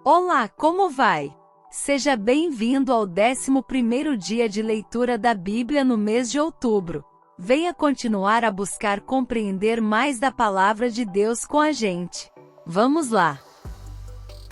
Olá, como vai? Seja bem-vindo ao 11º dia de leitura da Bíblia no mês de outubro. Venha continuar a buscar compreender mais da palavra de Deus com a gente. Vamos lá!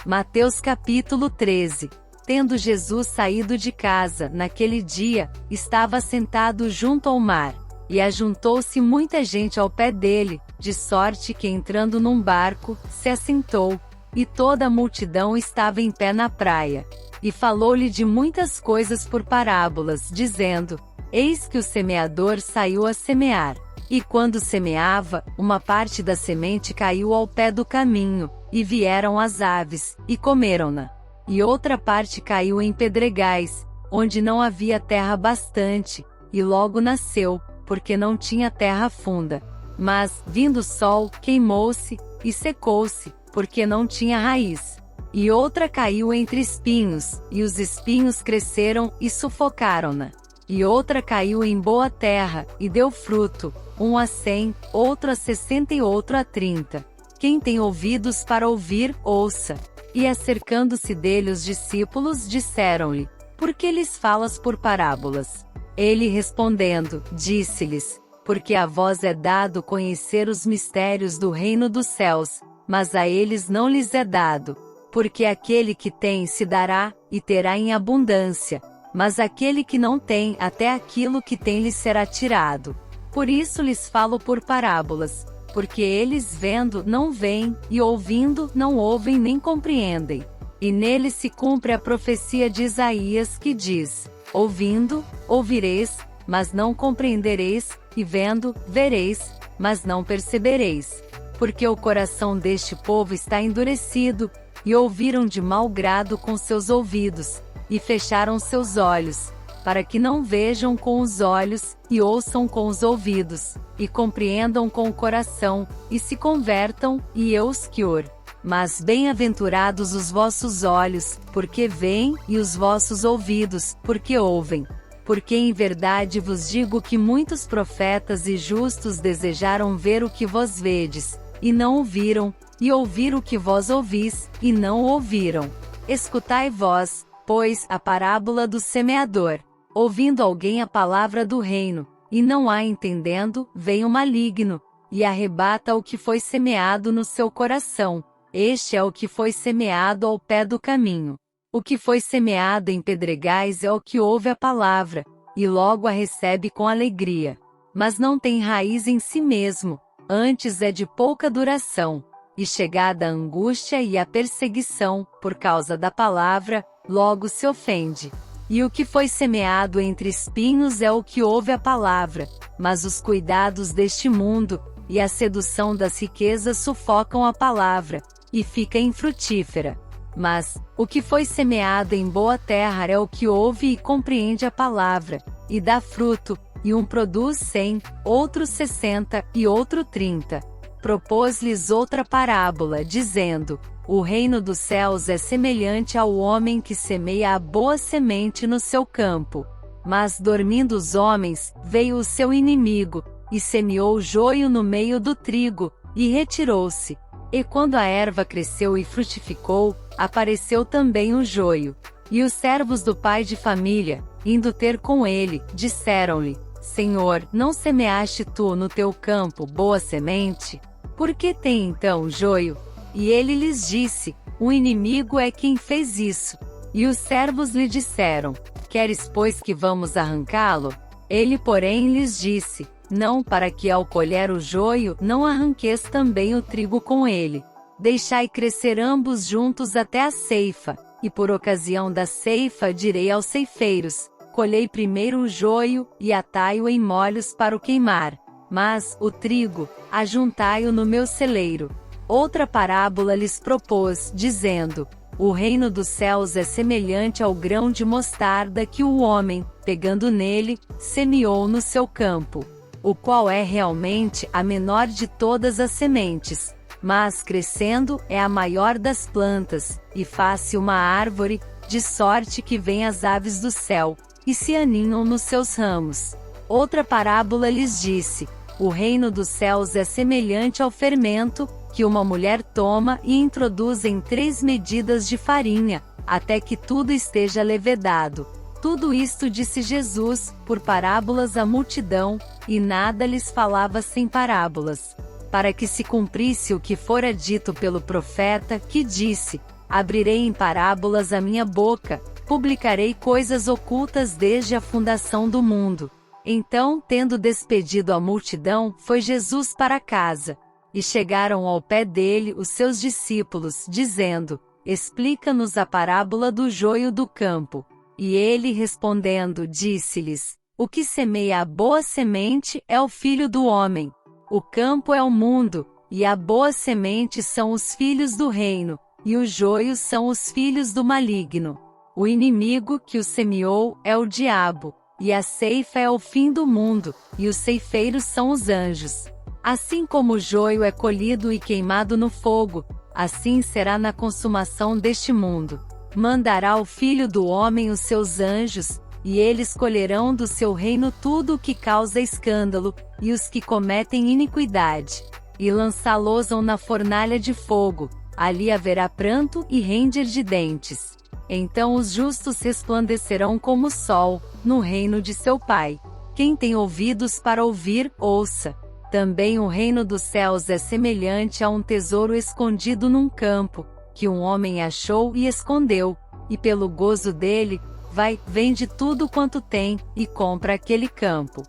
Mateus capítulo 13. Tendo Jesus saído de casa, naquele dia, estava sentado junto ao mar, e ajuntou-se muita gente ao pé dele, de sorte que entrando num barco, se assentou, e toda a multidão estava em pé na praia. E falou-lhe de muitas coisas por parábolas, dizendo: Eis que o semeador saiu a semear. E quando semeava, uma parte da semente caiu ao pé do caminho, e vieram as aves, e comeram-na. E outra parte caiu em pedregais, onde não havia terra bastante, e logo nasceu, porque não tinha terra funda. Mas, vindo o sol, queimou-se, e secou-se, porque não tinha raiz. E outra caiu entre espinhos, e os espinhos cresceram e sufocaram-na. E outra caiu em boa terra, e deu fruto, um a 100, outro a 60 e outro a 30. Quem tem ouvidos para ouvir, ouça. E acercando-se dele os discípulos disseram-lhe: Por que lhes falas por parábolas? Ele respondendo, disse-lhes: Porque a vós é dado conhecer os mistérios do reino dos céus, mas a eles não lhes é dado. Porque aquele que tem se dará, e terá em abundância, mas aquele que não tem, até aquilo que tem lhe será tirado. Por isso lhes falo por parábolas, porque eles vendo não veem, e ouvindo não ouvem nem compreendem. E nele se cumpre a profecia de Isaías que diz: Ouvindo, ouvireis, mas não compreendereis, e vendo, vereis, mas não percebereis. Porque o coração deste povo está endurecido, e ouviram de mau grado com seus ouvidos, e fecharam seus olhos, para que não vejam com os olhos, e ouçam com os ouvidos, e compreendam com o coração, e se convertam, e eu os cure. Mas bem-aventurados os vossos olhos, porque veem, e os vossos ouvidos, porque ouvem. Porque em verdade vos digo que muitos profetas e justos desejaram ver o que vós vedes, e não o viram, e ouvir o que vós ouvis, e não o ouviram. Escutai vós, pois, a parábola do semeador. Ouvindo alguém a palavra do reino, e não a entendendo, vem o maligno, e arrebata o que foi semeado no seu coração. Este é o que foi semeado ao pé do caminho. O que foi semeado em pedregais é o que ouve a palavra, e logo a recebe com alegria. Mas não tem raiz em si mesmo, antes é de pouca duração. E chegada a angústia e a perseguição, por causa da palavra, logo se ofende. E o que foi semeado entre espinhos é o que ouve a palavra, mas os cuidados deste mundo, e a sedução das riquezas sufocam a palavra, e fica infrutífera. Mas, o que foi semeado em boa terra é o que ouve e compreende a palavra, e dá fruto, e um produz 100, outro 60, e outro 30. Propôs-lhes outra parábola, dizendo: O reino dos céus é semelhante ao homem que semeia a boa semente no seu campo. Mas dormindo os homens, veio o seu inimigo, e semeou o joio no meio do trigo, e retirou-se. E quando a erva cresceu e frutificou, apareceu também o joio. E os servos do pai de família, indo ter com ele, disseram-lhe: Senhor, não semeaste tu no teu campo boa semente? Por que tem então o joio? E ele lhes disse: O inimigo é quem fez isso. E os servos lhe disseram: Queres, pois, que vamos arrancá-lo? Ele, porém, lhes disse: Não, para que ao colher o joio, não arranqueis também o trigo com ele. Deixai crescer ambos juntos até a ceifa, e por ocasião da ceifa direi aos ceifeiros: Colhei primeiro o joio, e atai-o em molhos para o queimar. Mas, o trigo, ajuntai-o no meu celeiro. Outra parábola lhes propôs, dizendo: O reino dos céus é semelhante ao grão de mostarda que o homem, pegando nele, semeou no seu campo, o qual é realmente a menor de todas as sementes, mas crescendo é a maior das plantas, e faz-se uma árvore, de sorte que vêm as aves do céu, e se aninham nos seus ramos. Outra parábola lhes disse: O reino dos céus é semelhante ao fermento, que uma mulher toma e introduz em 3 medidas de farinha, até que tudo esteja levedado. Tudo isto disse Jesus, por parábolas à multidão, e nada lhes falava sem parábolas, para que se cumprisse o que fora dito pelo profeta, que disse: abrirei em parábolas a minha boca, publicarei coisas ocultas desde a fundação do mundo. Então, tendo despedido a multidão, foi Jesus para casa. E chegaram ao pé dele os seus discípulos, dizendo: explica-nos a parábola do joio do campo. E ele respondendo, disse-lhes: o que semeia a boa semente é o Filho do Homem. O campo é o mundo, e a boa semente são os filhos do reino, e os joios são os filhos do maligno. O inimigo que o semeou é o diabo, e a ceifa é o fim do mundo, e os ceifeiros são os anjos. Assim como o joio é colhido e queimado no fogo, assim será na consumação deste mundo. Mandará o Filho do Homem os seus anjos, e eles colherão do seu reino tudo o que causa escândalo, e os que cometem iniquidade, e lançá-los-ão na fornalha de fogo, ali haverá pranto e ranger de dentes. Então os justos resplandecerão como o sol, no reino de seu Pai. Quem tem ouvidos para ouvir, ouça. Também o reino dos céus é semelhante a um tesouro escondido num campo, que um homem achou e escondeu, e pelo gozo dele, vai, vende tudo quanto tem, e compra aquele campo.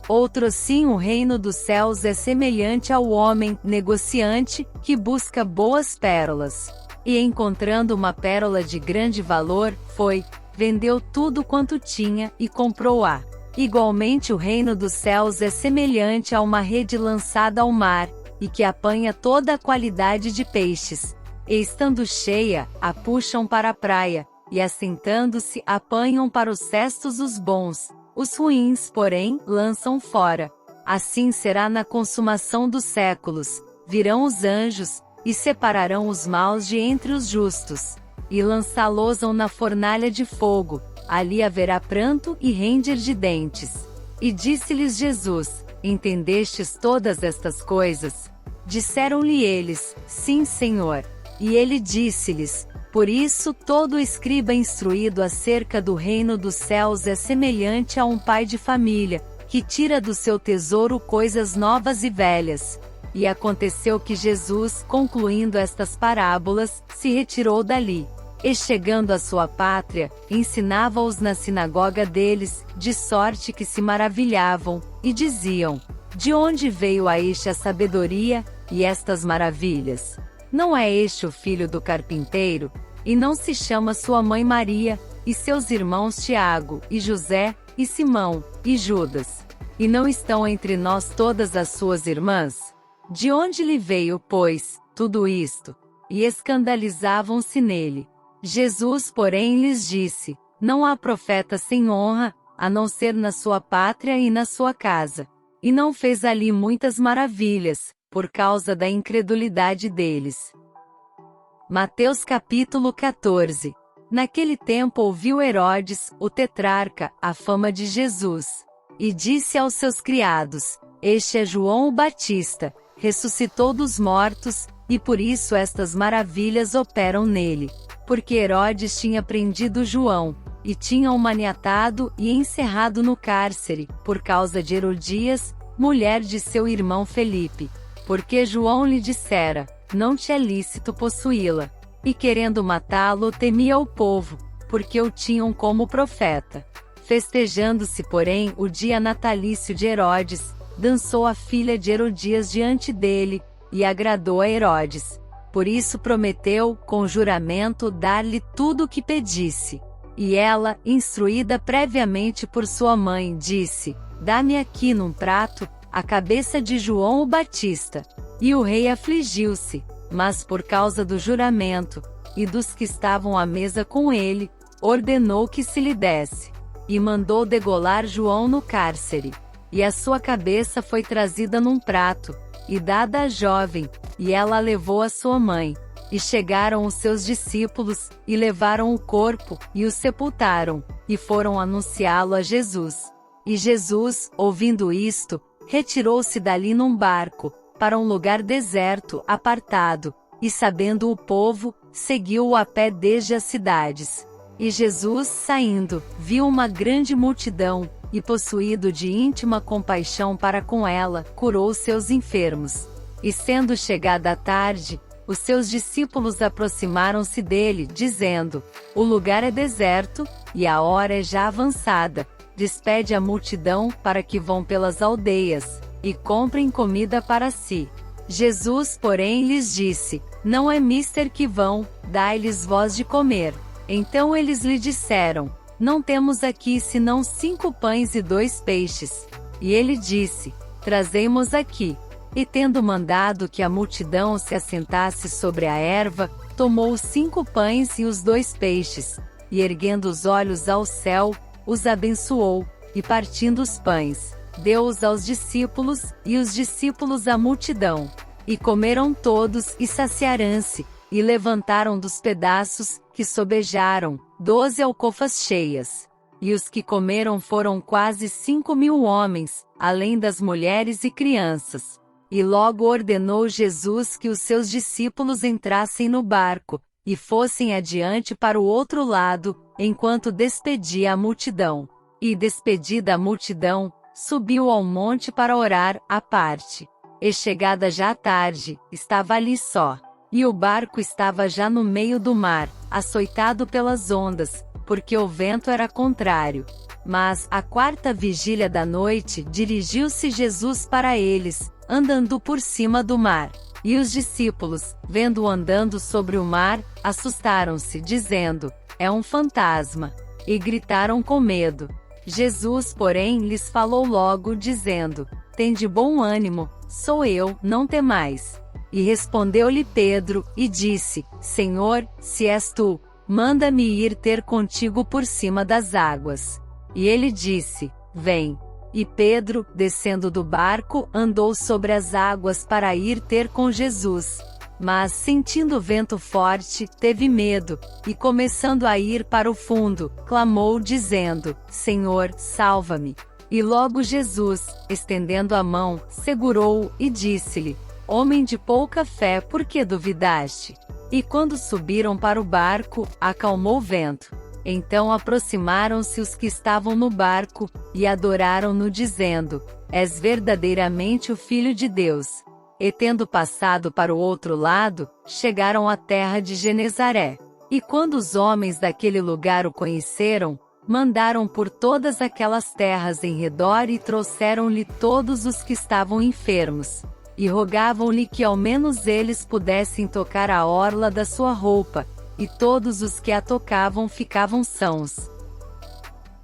Outro sim, o reino dos céus é semelhante ao homem, negociante, que busca boas pérolas. E encontrando uma pérola de grande valor, foi, vendeu tudo quanto tinha, e comprou-a. Igualmente o reino dos céus é semelhante a uma rede lançada ao mar, e que apanha toda a qualidade de peixes. E estando cheia, a puxam para a praia, e assentando-se apanham para os cestos os bons, os ruins, porém, lançam fora. Assim será na consumação dos séculos. Virão os anjos, e separarão os maus de entre os justos, e lançá-los-ão na fornalha de fogo, ali haverá pranto e ranger de dentes. E disse-lhes Jesus: entendestes todas estas coisas? Disseram-lhe eles: sim, Senhor. E ele disse-lhes: por isso todo escriba instruído acerca do reino dos céus é semelhante a um pai de família, que tira do seu tesouro coisas novas e velhas. E aconteceu que Jesus, concluindo estas parábolas, se retirou dali. E chegando à sua pátria, ensinava-os na sinagoga deles, de sorte que se maravilhavam, e diziam: de onde veio a este a sabedoria, e estas maravilhas? Não é este o filho do carpinteiro? E não se chama sua mãe Maria, e seus irmãos Tiago, e José, e Simão, e Judas? E não estão entre nós todas as suas irmãs? De onde lhe veio, pois, tudo isto? E escandalizavam-se nele. Jesus, porém, lhes disse: não há profeta sem honra, a não ser na sua pátria e na sua casa. E não fez ali muitas maravilhas, por causa da incredulidade deles. Mateus capítulo 14. Naquele tempo ouviu Herodes, o tetrarca, a fama de Jesus. E disse aos seus criados: este é João o Batista, ressuscitou dos mortos, e por isso estas maravilhas operam nele. Porque Herodes tinha prendido João, e tinha o maniatado e encerrado no cárcere, por causa de Herodias, mulher de seu irmão Felipe. Porque João lhe dissera: não te é lícito possuí-la. E querendo matá-lo temia o povo, porque o tinham como profeta. Festejando-se, porém, o dia natalício de Herodes, dançou a filha de Herodias diante dele, e agradou a Herodes. Por isso prometeu, com juramento, dar-lhe tudo o que pedisse. E ela, instruída previamente por sua mãe, disse: dá-me aqui num prato a cabeça de João o Batista. E o rei afligiu-se, mas por causa do juramento, e dos que estavam à mesa com ele, ordenou que se lhe desse. E mandou degolar João no cárcere. E a sua cabeça foi trazida num prato, e dada à jovem, e ela a levou à sua mãe. E chegaram os seus discípulos, e levaram o corpo, e o sepultaram, e foram anunciá-lo a Jesus. E Jesus, ouvindo isto, retirou-se dali num barco, para um lugar deserto, apartado, e sabendo o povo, seguiu-o a pé desde as cidades. E Jesus, saindo, viu uma grande multidão, e possuído de íntima compaixão para com ela, curou seus enfermos. E sendo chegada a tarde, os seus discípulos aproximaram-se dele, dizendo: O lugar é deserto, e a hora é já avançada. Despede a multidão para que vão pelas aldeias, e comprem comida para si. Jesus, porém, lhes disse: Não é mister que vão, dai-lhes vós de comer. Então eles lhe disseram: Não temos aqui senão 5 pães e 2 peixes. E ele disse: Trazei-mos aqui. E tendo mandado que a multidão se assentasse sobre a erva, tomou os 5 pães e os 2 peixes, e erguendo os olhos ao céu, os abençoou, e partindo os pães, deu-os aos discípulos, e os discípulos à multidão. E comeram todos, e saciaram-se, e levantaram dos pedaços, que sobejaram, 12 alcofas cheias. E os que comeram foram quase 5.000 homens, além das mulheres e crianças. E logo ordenou Jesus que os seus discípulos entrassem no barco, e fossem adiante para o outro lado, enquanto despedia a multidão. E despedida a multidão, subiu ao monte para orar, à parte. E chegada já a tarde, estava ali só. E o barco estava já no meio do mar, açoitado pelas ondas, porque o vento era contrário. Mas, à 4ª vigília da noite, dirigiu-se Jesus para eles, andando por cima do mar. E os discípulos, vendo-o andando sobre o mar, assustaram-se, dizendo: É um fantasma. E gritaram com medo. Jesus, porém, lhes falou logo, dizendo: Tende bom ânimo, sou eu, não temais. E respondeu-lhe Pedro, e disse: Senhor, se és tu, manda-me ir ter contigo por cima das águas. E ele disse: Vem. E Pedro, descendo do barco, andou sobre as águas para ir ter com Jesus. Mas, sentindo o vento forte, teve medo, e começando a ir para o fundo, clamou dizendo: Senhor, salva-me. E logo Jesus, estendendo a mão, segurou-o, e disse-lhe: Homem de pouca fé, por que duvidaste? E quando subiram para o barco, acalmou o vento. Então aproximaram-se os que estavam no barco, e adoraram-no dizendo: És verdadeiramente o Filho de Deus. E tendo passado para o outro lado, chegaram à terra de Genezaré. E quando os homens daquele lugar o conheceram, mandaram por todas aquelas terras em redor e trouxeram-lhe todos os que estavam enfermos. E rogavam-lhe que ao menos eles pudessem tocar a orla da sua roupa, e todos os que a tocavam ficavam sãos.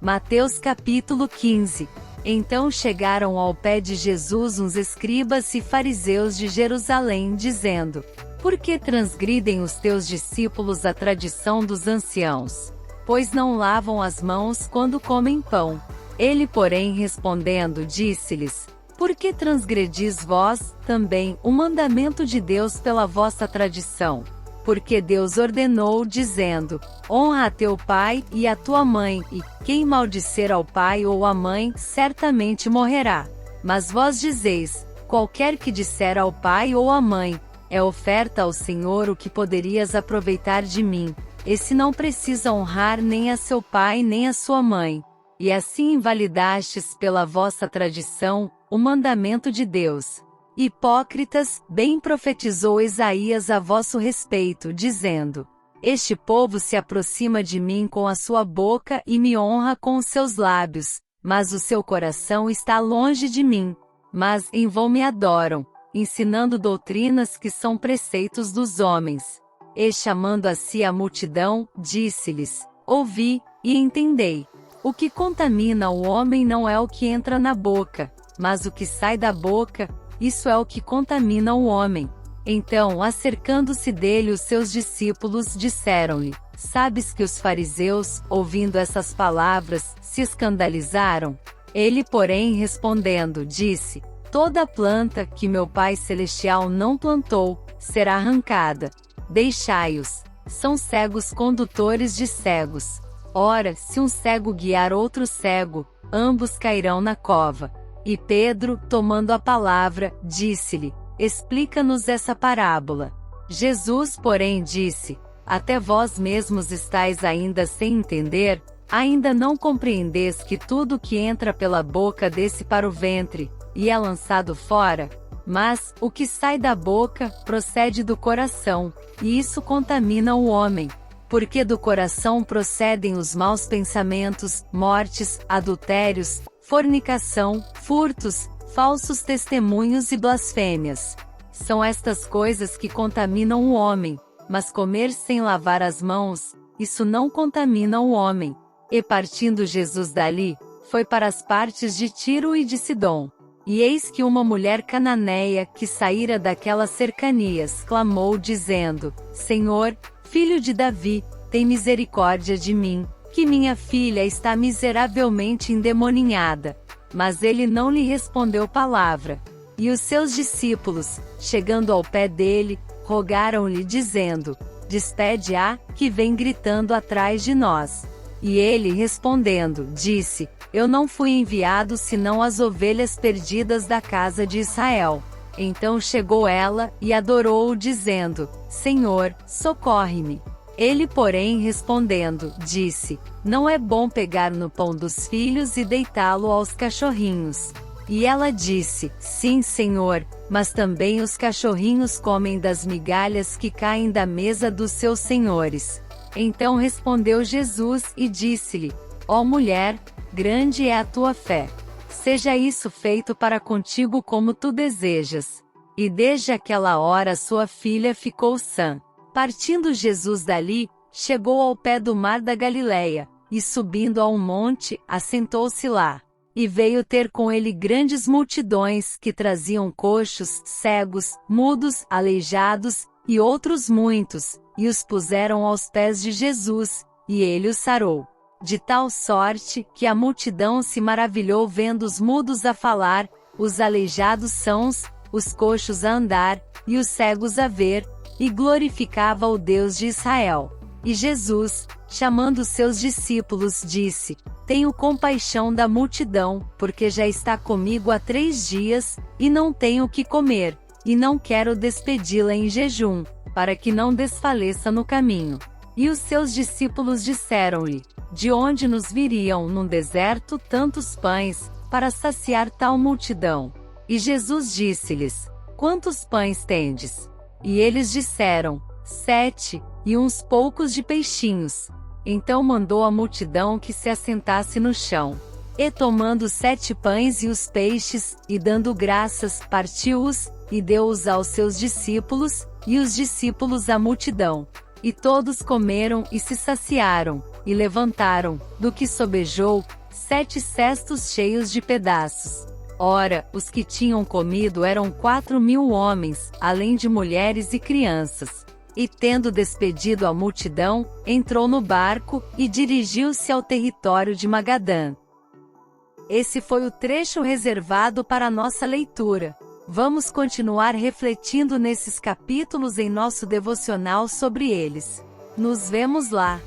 Mateus capítulo 15. Então chegaram ao pé de Jesus uns escribas e fariseus de Jerusalém, dizendo: Por que transgridem os teus discípulos a tradição dos anciãos? Pois não lavam as mãos quando comem pão. Ele, porém, respondendo, disse-lhes: Por que transgredis vós, também, o mandamento de Deus pela vossa tradição? Porque Deus ordenou, dizendo: Honra a teu pai e a tua mãe, e quem maldizer ao pai ou à mãe, certamente morrerá. Mas vós dizeis: Qualquer que disser ao pai ou à mãe, é oferta ao Senhor o que poderias aproveitar de mim. Esse não precisa honrar nem a seu pai nem a sua mãe. E assim invalidastes pela vossa tradição o mandamento de Deus. Hipócritas, bem profetizou Isaías a vosso respeito, dizendo: Este povo se aproxima de mim com a sua boca e me honra com os seus lábios, mas o seu coração está longe de mim. Mas em vão me adoram, ensinando doutrinas que são preceitos dos homens. E chamando a si a multidão, disse-lhes: Ouvi, e entendei. O que contamina o homem não é o que entra na boca, mas o que sai da boca, isso é o que contamina o homem. Então, acercando-se dele os seus discípulos, disseram-lhe: Sabes que os fariseus, ouvindo essas palavras, se escandalizaram? Ele, porém, respondendo, disse: Toda planta que meu Pai Celestial não plantou, será arrancada. Deixai-os. São cegos condutores de cegos. Ora, se um cego guiar outro cego, ambos cairão na cova. E Pedro, tomando a palavra, disse-lhe: explica-nos essa parábola. Jesus, porém, disse: até vós mesmos estáis ainda sem entender? Ainda não compreendeis que tudo que entra pela boca desce para o ventre, e é lançado fora? Mas, o que sai da boca, procede do coração, e isso contamina o homem. Porque do coração procedem os maus pensamentos, mortes, adultérios, fornicação, furtos, falsos testemunhos e blasfêmias. São estas coisas que contaminam o homem, mas comer sem lavar as mãos, isso não contamina o homem. E partindo Jesus dali, foi para as partes de Tiro e de Sidom. E eis que uma mulher cananeia, que saíra daquelas cercanias, clamou dizendo: Senhor, filho de Davi, tem misericórdia de mim, que minha filha está miseravelmente endemoninhada. Mas ele não lhe respondeu palavra. E os seus discípulos, chegando ao pé dele, rogaram-lhe dizendo: Despede-a, que vem gritando atrás de nós. E ele respondendo, disse: Eu não fui enviado senão as ovelhas perdidas da casa de Israel. Então chegou ela, e adorou-o dizendo: Senhor, socorre-me. Ele, porém, respondendo, disse: Não é bom pegar no pão dos filhos e deitá-lo aos cachorrinhos. E ela disse: Sim, Senhor, mas também os cachorrinhos comem das migalhas que caem da mesa dos seus senhores. Então respondeu Jesus e disse-lhe: Ó mulher, grande é a tua fé. Seja isso feito para contigo como tu desejas. E desde aquela hora sua filha ficou sã. Partindo Jesus dali, chegou ao pé do mar da Galileia, e subindo a um monte, assentou-se lá. E veio ter com ele grandes multidões, que traziam coxos, cegos, mudos, aleijados, e outros muitos, e os puseram aos pés de Jesus, e ele os sarou. De tal sorte, que a multidão se maravilhou vendo os mudos a falar, os aleijados sãos, os coxos a andar, e os cegos a ver, e glorificava o Deus de Israel. E Jesus, chamando seus discípulos, disse: Tenho compaixão da multidão, porque já está comigo há 3 dias, e não tenho o que comer, e não quero despedi-la em jejum, para que não desfaleça no caminho. E os seus discípulos disseram-lhe: De onde nos viriam num deserto tantos pães, para saciar tal multidão? E Jesus disse-lhes: Quantos pães tendes? E eles disseram: 7, e uns poucos de peixinhos. Então mandou a multidão que se assentasse no chão. E tomando 7 pães e os peixes, e dando graças, partiu-os, e deu-os aos seus discípulos, e os discípulos à multidão. E todos comeram e se saciaram, e levantaram, do que sobejou, 7 cestos cheios de pedaços. Ora, os que tinham comido eram 4.000 homens, além de mulheres e crianças. E tendo despedido a multidão, entrou no barco, e dirigiu-se ao território de Magadã. Esse foi o trecho reservado para a nossa leitura. Vamos continuar refletindo nesses capítulos em nosso devocional sobre eles. Nos vemos lá!